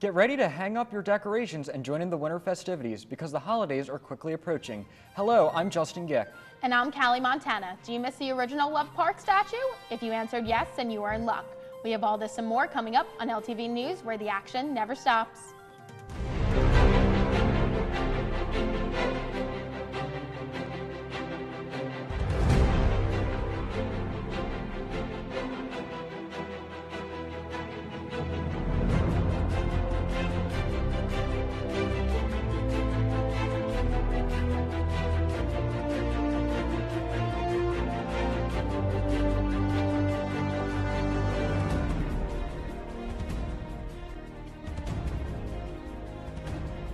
Get ready to hang up your decorations and join in the winter festivities because the holidays are quickly approaching. Hello, I'm Justin Gick. And I'm Callie Montana. Do you miss the original Love Park statue? If you answered yes, then you are in luck. We have all this and more coming up on LTV News, where the action never stops.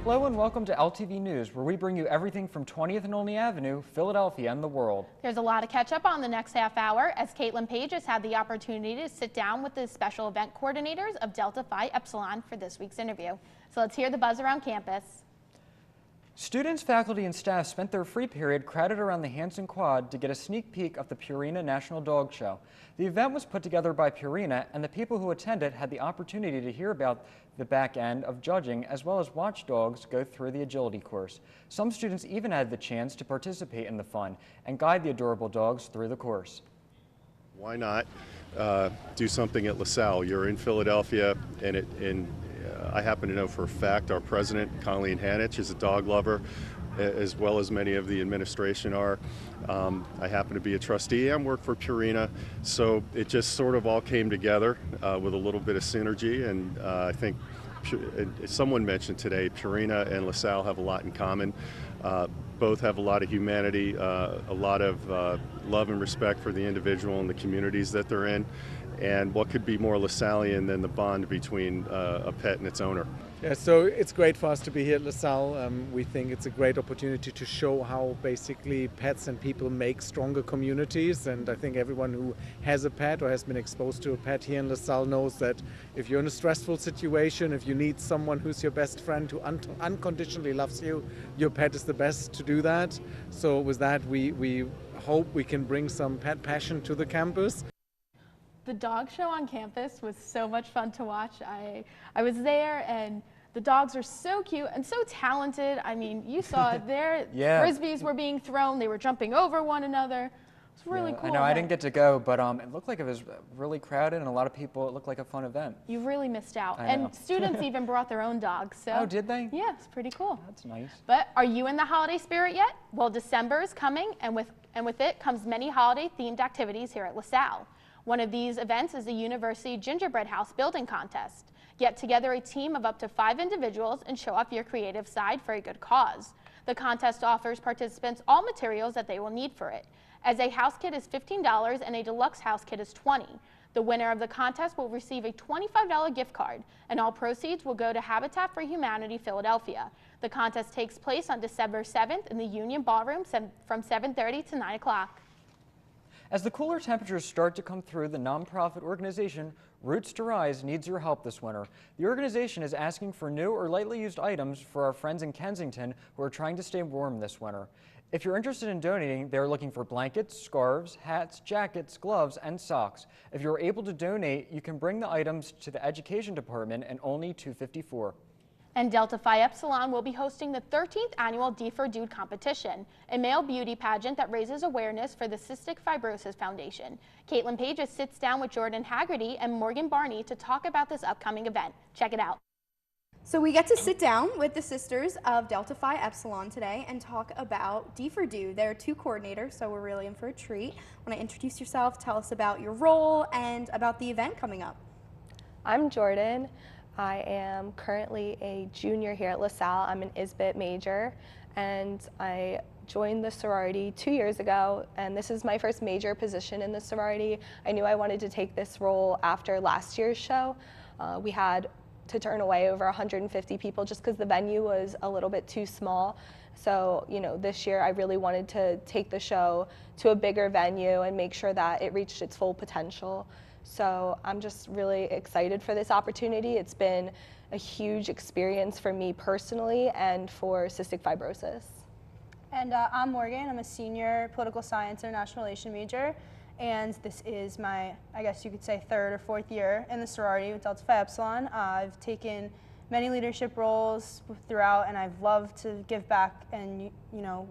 Hello and welcome to LTV News, where we bring you everything from 20th and Olney Avenue, Philadelphia, and the world. There's a lot to catch up on the next half hour, as Caitlin Page has had the opportunity to sit down with the special event coordinators of Delta Phi Epsilon for this week's interview. So let's hear the buzz around campus. Students, faculty, and staff spent their free period crowded around the Hanson Quad to get a sneak peek of the Purina National Dog Show. The event was put together by Purina, and the people who attended had the opportunity to hear about the back end of judging as well as watch dogs go through the agility course. Some students even had the chance to participate in the fun and guide the adorable dogs through the course. Why not do something at LaSalle? You're in Philadelphia, and I happen to know for a fact our president, Colleen Hanich, is a dog lover, as well as many of the administration are. I happen to be a trustee and work for Purina, so it just sort of all came together with a little bit of synergy, and I think someone mentioned today Purina and LaSalle have a lot in common. Both have a lot of humanity, a lot of love and respect for the individual and the communities that they're in. And what could be more LaSallian than the bond between a pet and its owner? Yeah, so it's great for us to be here at LaSalle. We think it's a great opportunity to show how basically pets and people make stronger communities. And I think everyone who has a pet or has been exposed to a pet here in LaSalle knows that if you're in a stressful situation, if you need someone who's your best friend who unconditionally loves you, your pet is the best to do that. So with that, we hope we can bring some pet passion to the campus. The dog show on campus was so much fun to watch. I was there, and the dogs are so cute and so talented. I mean, you saw their frisbees were being thrown. They were jumping over one another. It was really cool. I know I didn't get to go, but it looked like it was really crowded and a lot of people. It looked like a fun event. You really missed out. I know. And students even brought their own dogs. So. Oh, did they? Yeah, it's pretty cool. That's nice. But are you in the holiday spirit yet? Well, December is coming, and with it comes many holiday-themed activities here at LaSalle. One of these events is the University Gingerbread House Building Contest. Get together a team of up to 5 individuals and show off your creative side for a good cause. The contest offers participants all materials that they will need for it, as a house kit is $15 and a deluxe house kit is $20. The winner of the contest will receive a $25 gift card, and all proceeds will go to Habitat for Humanity Philadelphia. The contest takes place on December 7th in the Union Ballroom from 7:30 to 9 o'clock. As the cooler temperatures start to come through, the nonprofit organization Roots to Rise needs your help this winter. The organization is asking for new or lightly used items for our friends in Kensington who are trying to stay warm this winter. If you're interested in donating, they are looking for blankets, scarves, hats, jackets, gloves, and socks. If you're able to donate, you can bring the items to the education department in Olney 254. And Delta Phi Epsilon will be hosting the 13th annual D for Dude competition, a male beauty pageant that raises awareness for the Cystic Fibrosis Foundation. Caitlin Page sits down with Jordan Haggerty and Morgan Barney to talk about this upcoming event. Check it out. So we get to sit down with the sisters of Delta Phi Epsilon today and talk about D for Dude. There are 2 coordinators, so we're really in for a treat. Want to introduce yourself, tell us about your role, and about the event coming up. I'm Jordan. I am currently a junior here at LaSalle. I'm an ISBIT major, and I joined the sorority 2 years ago, and this is my first major position in the sorority. I knew I wanted to take this role after last year's show. We had to turn away over 150 people just because the venue was a little bit too small. So, this year I really wanted to take the show to a bigger venue and make sure that it reached its full potential. So I'm just really excited for this opportunity. It's been a huge experience for me personally and for cystic fibrosis. And I'm Morgan. I'm a senior political science international relations major. And this is my, I guess you could say, 3rd or 4th year in the sorority with Delta Phi Epsilon. I've taken many leadership roles throughout, and I've loved to give back and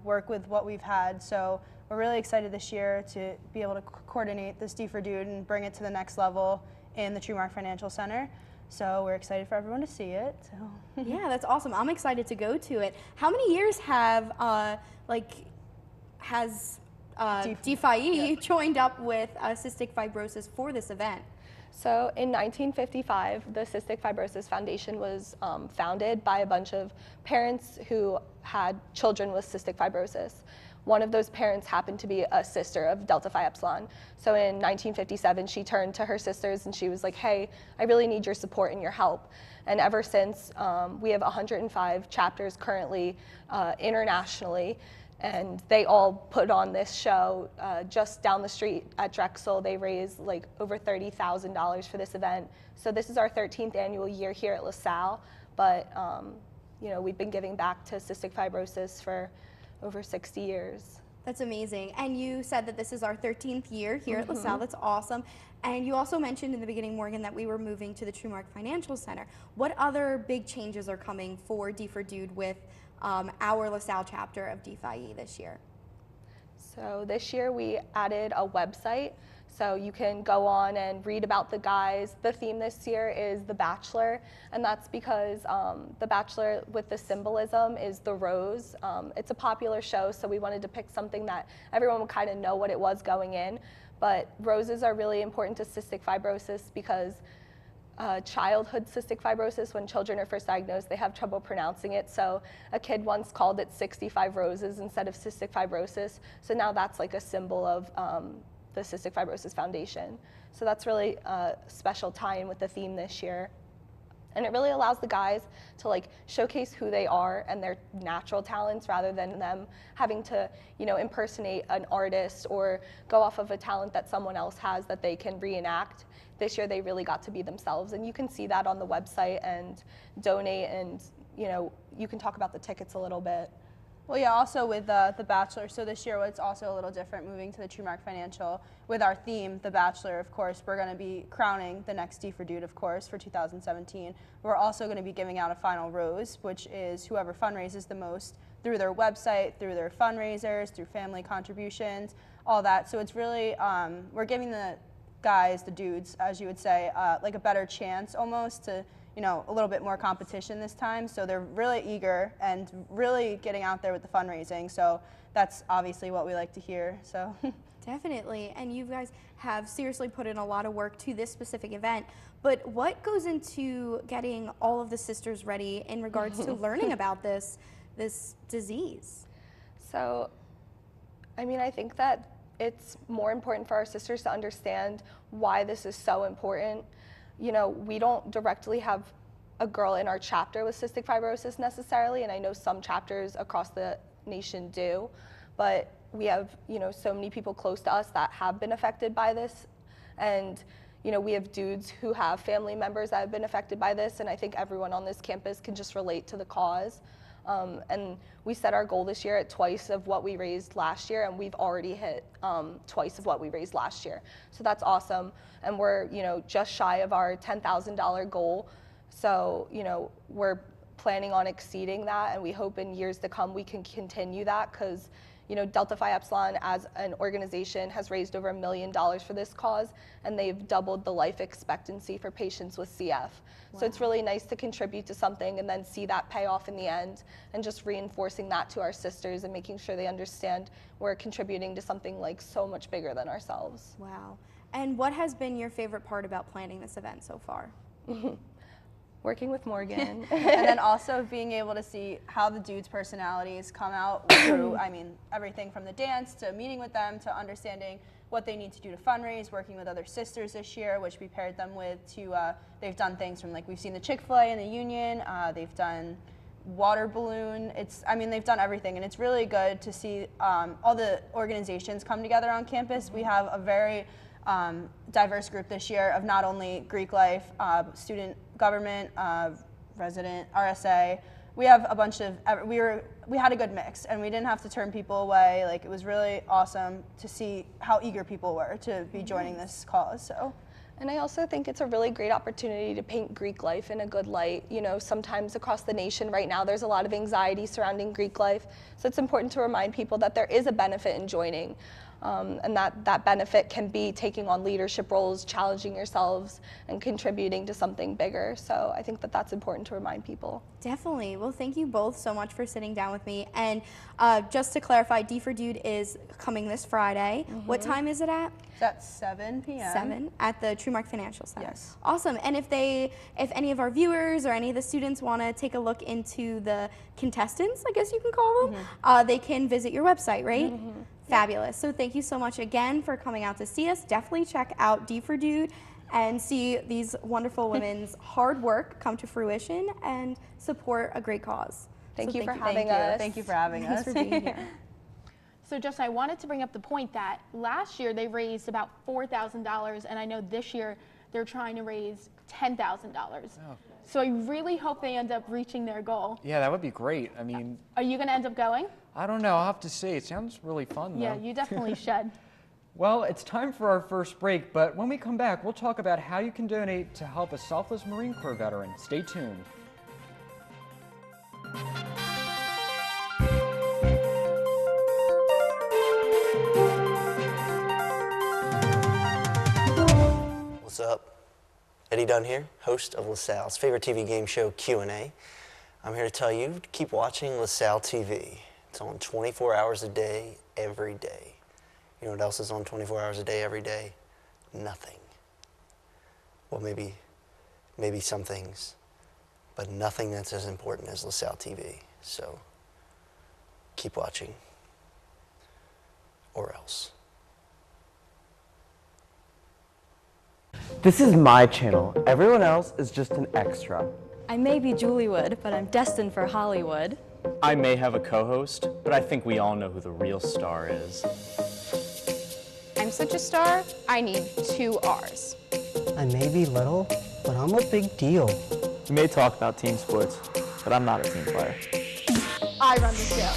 work with what we've had. So we're really excited this year to be able to coordinate this D for Dude and bring it to the next level in the TrueMark Financial Center. So we're excited for everyone to see it. So. Yeah, that's awesome. I'm excited to go to it. How many years has DFIE joined up with cystic fibrosis for this event? So in 1955, the Cystic Fibrosis Foundation was founded by a bunch of parents who had children with cystic fibrosis. One of those parents happened to be a sister of Delta Phi Epsilon. So in 1957, she turned to her sisters and she was like, hey, I really need your support and your help. And ever since, we have 105 chapters currently internationally. And they all put on this show just down the street at Drexel. They raised like over $30,000 for this event. So this is our 13th annual year here at LaSalle, but we've been giving back to cystic fibrosis for over 60 years. That's amazing. And you said that this is our 13th year here at LaSalle. That's awesome. And you also mentioned in the beginning, Morgan, that we were moving to the TrueMark Financial Center. What other big changes are coming for D for Dude with our LaSalle chapter of DFIE this year? So this year we added a website, so you can go on and read about the guys. The theme this year is The Bachelor, and that's because The Bachelor, with the symbolism, is the rose. It's a popular show, so we wanted to pick something that everyone would kind of know what it was going in. But roses are really important to cystic fibrosis because childhood cystic fibrosis, when children are first diagnosed, they have trouble pronouncing it. So a kid once called it 65 roses instead of cystic fibrosis. So now that's like a symbol of the Cystic Fibrosis Foundation. So that's really a special tie-in with the theme this year. And it really allows the guys to like showcase who they are and their natural talents rather than them having to, impersonate an artist or go off of a talent that someone else has that they can reenact. This year they really got to be themselves, and you can see that on the website and donate, and you can talk about the tickets a little bit. Well, yeah, also with The Bachelor, so this year it's also a little different moving to the TrueMark Financial. With our theme, The Bachelor, of course, we're going to be crowning the next D for Dude, of course, for 2017. We're also going to be giving out a final rose, which is whoever fundraises the most through their website, through their fundraisers, through family contributions, all that. So it's really, we're giving the guys, the dudes, as you would say, like a better chance almost to, a little bit more competition this time. So they're really eager and really getting out there with the fundraising. So that's obviously what we like to hear. So definitely. And you guys have seriously put in a lot of work to this specific event. But what goes into getting all of the sisters ready in regards to learning about this disease? So, I think that it's more important for our sisters to understand why this is so important. We don't directly have a girl in our chapter with cystic fibrosis necessarily, and I know some chapters across the nation do, but we have, so many people close to us that have been affected by this, and, we have dudes who have family members that have been affected by this, and I think everyone on this campus can just relate to the cause. And we set our goal this year at twice of what we raised last year, and we've already hit twice of what we raised last year. So that's awesome. And we're, just shy of our $10,000 goal. So, we're planning on exceeding that, and we hope in years to come we can continue that because, Delta Phi Epsilon as an organization has raised over $1 million for this cause, and they've doubled the life expectancy for patients with CF. Wow. So it's really nice to contribute to something and then see that pay off in the end, and just reinforcing that to our sisters and making sure they understand we're contributing to something like so much bigger than ourselves. Wow. And what has been your favorite part about planning this event so far? Working with Morgan. And then also being able to see how the dudes' personalities come out through, everything from the dance to meeting with them to understanding what they need to do to fundraise, working with other sisters this year, which we paired them with to, they've done things from we've seen the Chick-fil-A and the Union, they've done water balloon, they've done everything, and it's really good to see all the organizations come together on campus. We have a very diverse group this year of not only Greek life, student government, resident, RSA. We have a bunch of, we had a good mix, and we didn't have to turn people away. It was really awesome to see how eager people were to be joining this cause. So, And I also think it's a really great opportunity to paint Greek life in a good light. You know, sometimes across the nation right now, there's a lot of anxiety surrounding Greek life. So it's important to remind people that there is a benefit in joining. And that benefit can be taking on leadership roles, challenging yourselves, and contributing to something bigger. So I think that that's important to remind people. Definitely. Well, thank you both so much for sitting down with me. And just to clarify, D for Dude is coming this Friday. What time is it at? It's at 7 p.m. 7 at the Truemark Financial Center. Yes. Awesome. And if any of our viewers or any of the students want to take a look into the contestants, I guess you can call them, they can visit your website, right? Fabulous. So thank you so much again for coming out to see us. Definitely check out D for Dude and see these wonderful women's hard work come to fruition and support a great cause. Thank you for Thank having you. us. Thank you for having Thanks us. for being here. So Justin, I wanted to bring up the point that last year they raised about $4,000, and I know this year they're trying to raise $10,000. Oh. So I really hope they end up reaching their goal. Yeah, that would be great. I mean, Are you going to end up going? I don't know. I'll have to see. It sounds really fun, though. Yeah, you definitely should. Well, it's time for our first break, but when we come back, we'll talk about how you can donate to help a selfless Marine Corps veteran. Stay tuned. What's up? Eddie Dunn here, host of LaSalle's favorite TV game show, Q&A. I'm here to tell you to keep watching LaSalle TV. It's on 24 hours a day, every day. You know what else is on 24 hours a day, every day? Nothing. Well, maybe some things, but nothing that's as important as LaSalle TV. So keep watching, or else. This is my channel. Everyone else is just an extra. I may be Juliewood, but I'm destined for Hollywood. I may have a co-host, but I think we all know who the real star is. I'm such a star, I need 2 R's. I may be little, but I'm a big deal. We may talk about team sports, but I'm not a team player. I run the show.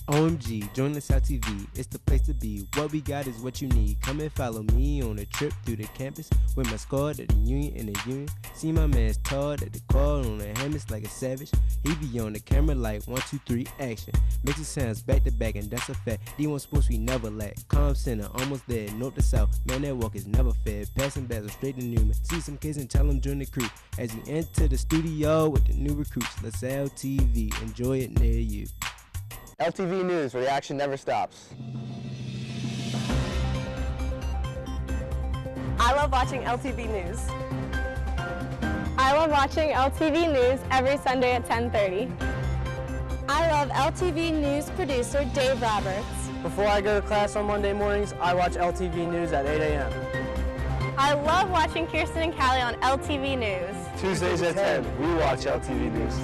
OMG, join LaSalle TV, it's the place to be. What we got is what you need. Come and follow me on a trip through the campus with my squad at the Union and the Union. See my man's Todd at the call on the hammers like a savage. He be on the camera like 1, 2, 3, action. Makes it sounds back to back and that's a fact. D1 sports we never lack. Calm center, almost there, north to south. Man, that walk is never fair. Passing battles straight to Newman. See some kids and tell them join the crew. As we enter the studio with the new recruits. LaSalle TV, enjoy it near you. LTV News, where the action never stops. I love watching LTV News. I love watching LTV News every Sunday at 10:30. I love LTV News producer Dave Roberts. Before I go to class on Monday mornings, I watch LTV News at 8 a.m. I love watching Kirsten and Callie on LTV News. Tuesdays at 10, we watch LTV News.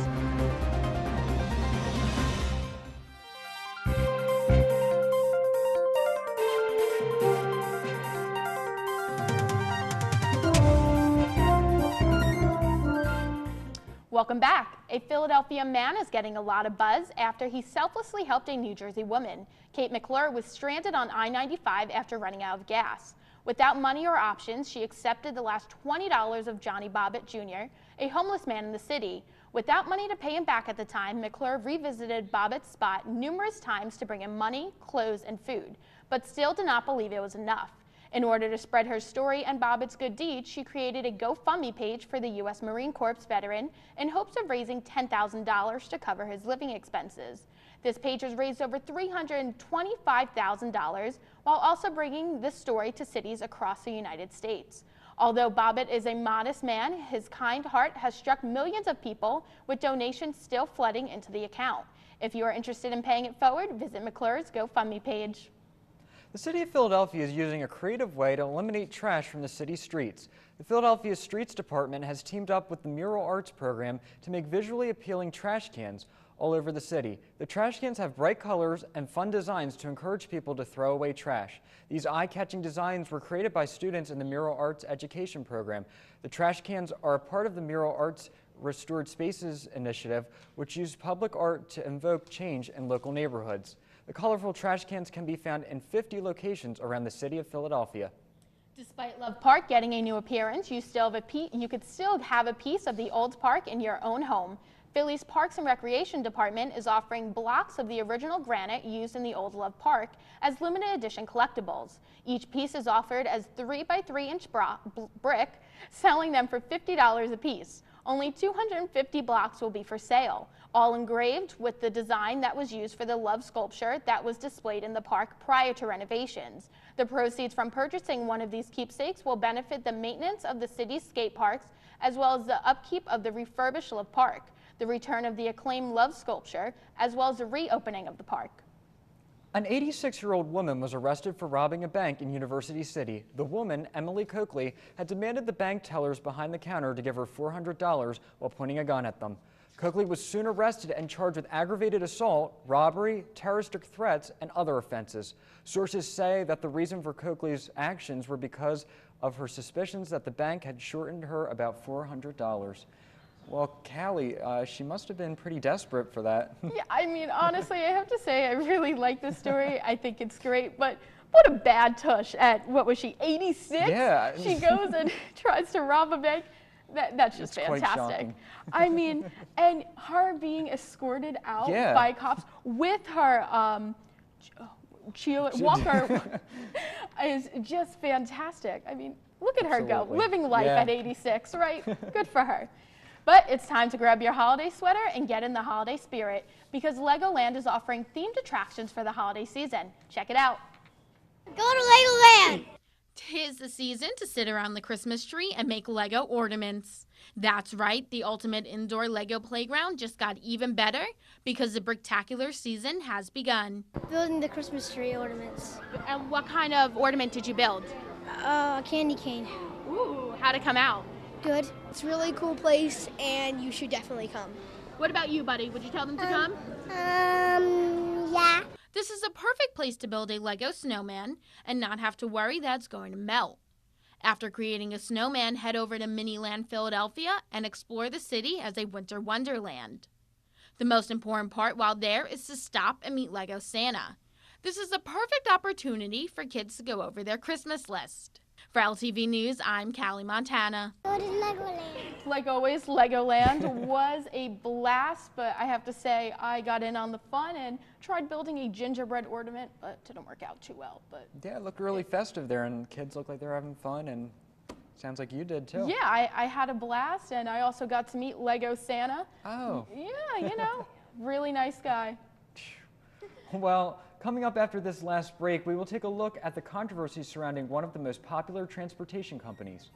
Welcome back. A Philadelphia man is getting a lot of buzz after he selflessly helped a New Jersey woman. Kate McClure was stranded on I-95 after running out of gas. Without money or options, she accepted the last $20 of Johnny Bobbitt Jr., a homeless man in the city. Without money to pay him back at the time, McClure revisited Bobbitt's spot numerous times to bring him money, clothes, and food, but still did not believe it was enough. In order to spread her story and Bobbitt's good deeds, she created a GoFundMe page for the U.S. Marine Corps veteran in hopes of raising $10,000 to cover his living expenses. This page has raised over $325,000 while also bringing this story to cities across the United States. Although Bobbitt is a modest man, his kind heart has struck millions of people, with donations still flooding into the account. If you are interested in paying it forward, visit McClure's GoFundMe page. The City of Philadelphia is using a creative way to eliminate trash from the city streets. The Philadelphia Streets Department has teamed up with the Mural Arts program to make visually appealing trash cans all over the city. The trash cans have bright colors and fun designs to encourage people to throw away trash. These eye-catching designs were created by students in the Mural Arts education program. The trash cans are a part of the Mural Arts Restored Spaces initiative, which used public art to invoke change in local neighborhoods. The colorful trash cans can be found in 50 locations around the city of Philadelphia. Despite Love Park getting a new appearance, you could still have a piece of the old park in your own home. Philly's Parks and Recreation Department is offering blocks of the original granite used in the old Love Park as limited edition collectibles. Each piece is offered as 3 by 3 inch brick, selling them for $50 a piece. Only 250 blocks will be for sale, all engraved with the design that was used for the Love sculpture that was displayed in the park prior to renovations. The proceeds from purchasing one of these keepsakes will benefit the maintenance of the city's skate parks, as well as the upkeep of the refurbished Love Park, the return of the acclaimed Love sculpture, as well as the reopening of the park. An 86-year-old woman was arrested for robbing a bank in University City. The woman, Emily Coakley, had demanded the bank tellers behind the counter to give her $400 while pointing a gun at them. Coakley was soon arrested and charged with aggravated assault, robbery, terroristic threats, and other offenses. Sources say that the reason for Coakley's actions were because of her suspicions that the bank had shortened her about $400. Well, Callie, she must have been pretty desperate for that. Yeah, I mean, honestly, I have to say I really like this story. I think it's great, but what a bad tush at, what was she, 86? Yeah. She goes and tries to rob a bank. That's just fantastic. I mean, and her being escorted out by cops with her walker is just fantastic. I mean, look at her go, living life at 86, right? Good for her. But it's time to grab your holiday sweater and get in the holiday spirit, because Legoland is offering themed attractions for the holiday season. Check it out. Go to Legoland! 'Tis the season to sit around the Christmas tree and make Lego ornaments. That's right, the ultimate indoor Lego playground just got even better because the Bricktacular season has begun. Building the Christmas tree ornaments. And what kind of ornament did you build? A candy cane. Ooh, how'd it come out? Good. It's a really cool place, and you should definitely come. What about you, buddy? Would you tell them to come? Yeah. This is a perfect place to build a Lego snowman and not have to worry that it's going to melt. After creating a snowman, head over to Miniland Philadelphia and explore the city as a winter wonderland. The most important part while there is to stop and meet Lego Santa. This is a perfect opportunity for kids to go over their Christmas list. For LTV News, I'm Callie Montana. Go to Legoland. Like always, Legoland was a blast, but I have to say I got in on the fun and tried building a gingerbread ornament, but it didn't work out too well. But yeah, it looked really festive there, and kids look like they're having fun, and sounds like you did too. Yeah, I had a blast, and I also got to meet Lego Santa. Oh. Yeah, you know, really nice guy. Well, coming up after this last break, we will take a look at the controversy surrounding one of the most popular transportation companies.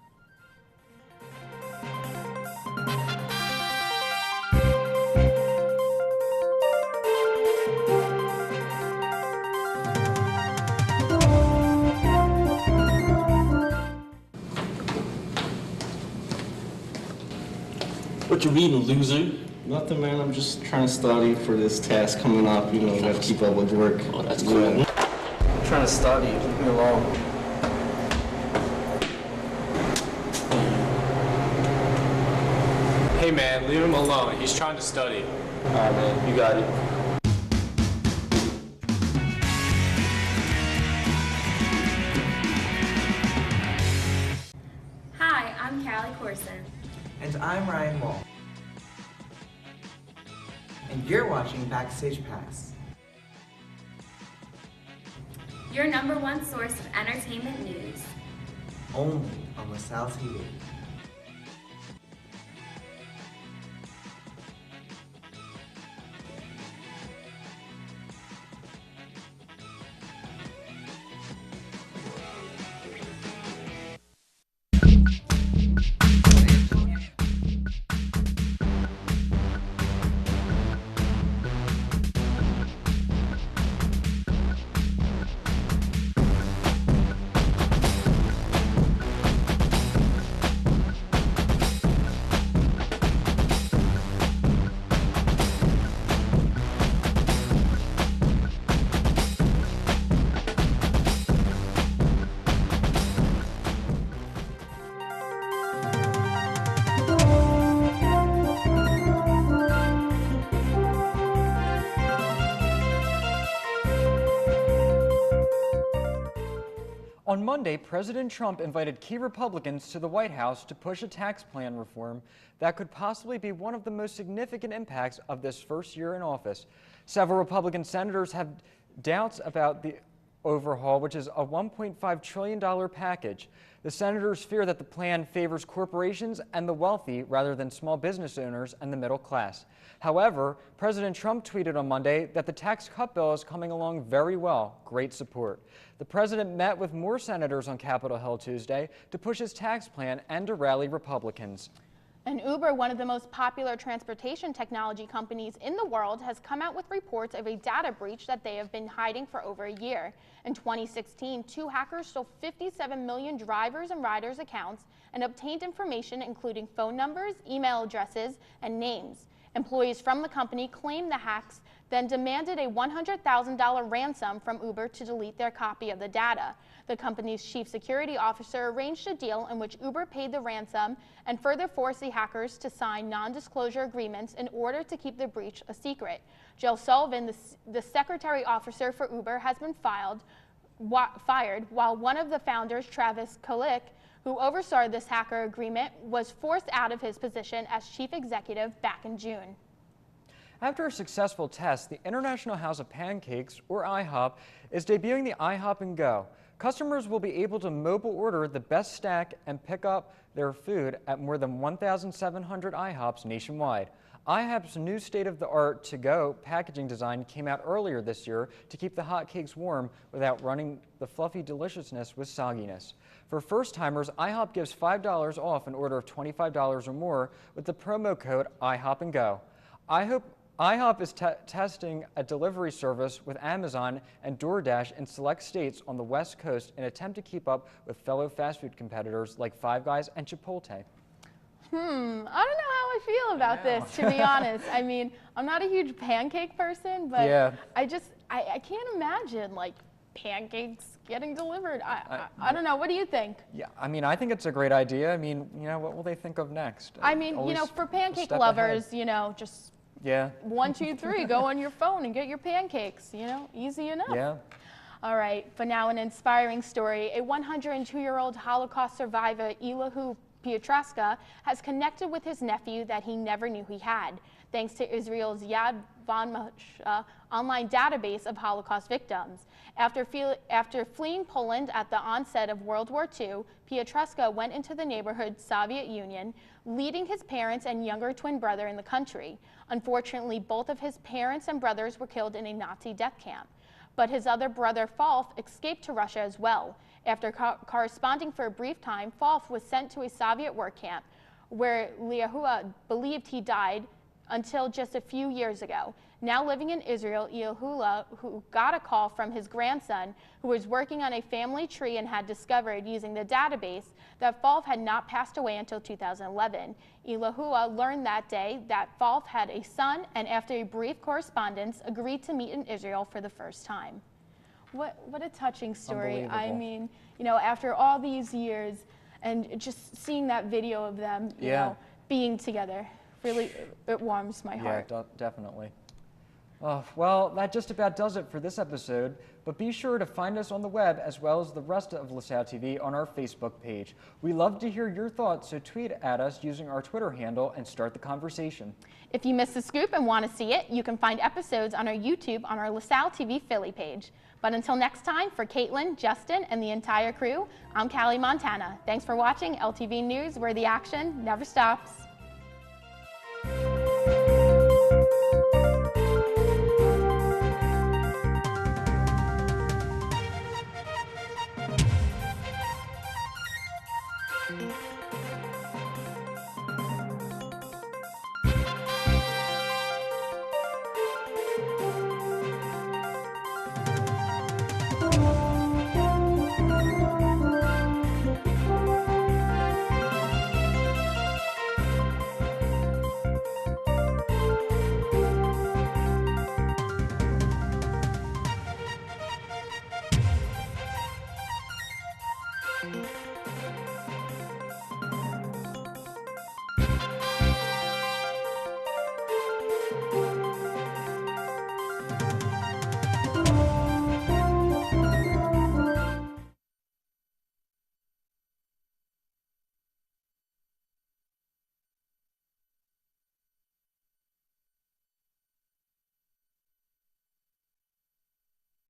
What you reading, loser? Nothing, man. I'm just trying to study for this task coming up. You know, gotta keep up with work. Oh, that's cool. Yeah. I'm trying to study. Leave me alone. Hey, man, leave him alone. He's trying to study. All right, man. You got it. Hi, I'm Callie Corson. And I'm Ryan Wall. And you're watching Backstage Pass. Your #1 source of entertainment news. Only on Salle TV. Monday, President Trump invited key Republicans to the White House to push a tax plan reform that could possibly be one of the most significant impacts of this first year in office. Several Republican senators have doubts about the overhaul, which is a $1.5 trillion package. The senators fear that the plan favors corporations and the wealthy rather than small business owners and the middle class. However, President Trump tweeted on Monday that the tax cut bill is coming along very well. Great support. The president met with more senators on Capitol Hill Tuesday to push his tax plan and to rally Republicans. And Uber, one of the most popular transportation technology companies in the world, has come out with reports of a data breach that they have been hiding for over a year. In 2016, two hackers stole 57 million drivers and riders' accounts and obtained information including phone numbers, email addresses, and names. Employees from the company claimed the hacks, then demanded a $100,000 ransom from Uber to delete their copy of the data. The company's chief security officer arranged a deal in which Uber paid the ransom and further forced the hackers to sign non-disclosure agreements in order to keep the breach a secret. Jill Sullivan, the secretary officer for Uber, has been fired, while one of the founders, Travis Kulik, who oversaw this hacker agreement, was forced out of his position as chief executive back in June. After a successful test, the International House of Pancakes, or IHOP, is debuting the IHOP and Go. Customers will be able to mobile order the best stack and pick up their food at more than 1,700 IHOPs nationwide. IHOP's new state-of-the-art to-go packaging design came out earlier this year to keep the hot cakes warm without running the fluffy deliciousness with sogginess. For first-timers, IHOP gives $5 off an order of $25 or more with the promo code IHOP&GO. IHOP is testing a delivery service with Amazon and DoorDash in select states on the West Coast in an attempt to keep up with fellow fast food competitors like Five Guys and Chipotle. I don't know how I feel about this, to be honest. I mean, I'm not a huge pancake person, but yeah. I can't imagine like pancakes getting delivered. I don't know. What do you think? Yeah, I mean, I think it's a great idea. I mean, you know, what will they think of next? I mean, you know, for pancake lovers, ahead. you know, just yeah. 1, 2, 3, go on your phone and get your pancakes, you know, easy enough. Yeah. All right, but now an inspiring story. A 102-year-old Holocaust survivor, Elihu Pietraszka, has connected with his nephew that he never knew he had, thanks to Israel's Yad Vashem online database of Holocaust victims. After fleeing Poland at the onset of World War II, Pietraszka went into the neighborhood Soviet Union, leading his parents and younger twin brother in the country. Unfortunately, both of his parents and brothers were killed in a Nazi death camp. But his other brother, Falf, escaped to Russia as well. After corresponding for a brief time, Falf was sent to a Soviet work camp where Elihu believed he died until just a few years ago. Now living in Israel, Elihu, who got a call from his grandson, who was working on a family tree and had discovered using the database that Falf had not passed away until 2011. Elihu learned that day that Falf had a son, and after a brief correspondence, agreed to meet in Israel for the first time. What a touching story. I mean, you know, after all these years and just seeing that video of them, you know, being together, really, it warms my heart. Yeah, definitely. Well, that just about does it for this episode, but be sure to find us on the web as well as the rest of LaSalle TV on our Facebook page. We love to hear your thoughts, so tweet at us using our Twitter handle and start the conversation. If you missed the scoop and want to see it, you can find episodes on our YouTube on our LaSalle TV Philly page. But until next time, for Caitlin, Justin, and the entire crew, I'm Callie Montana. Thanks for watching LTV News, where the action never stops. Thank you.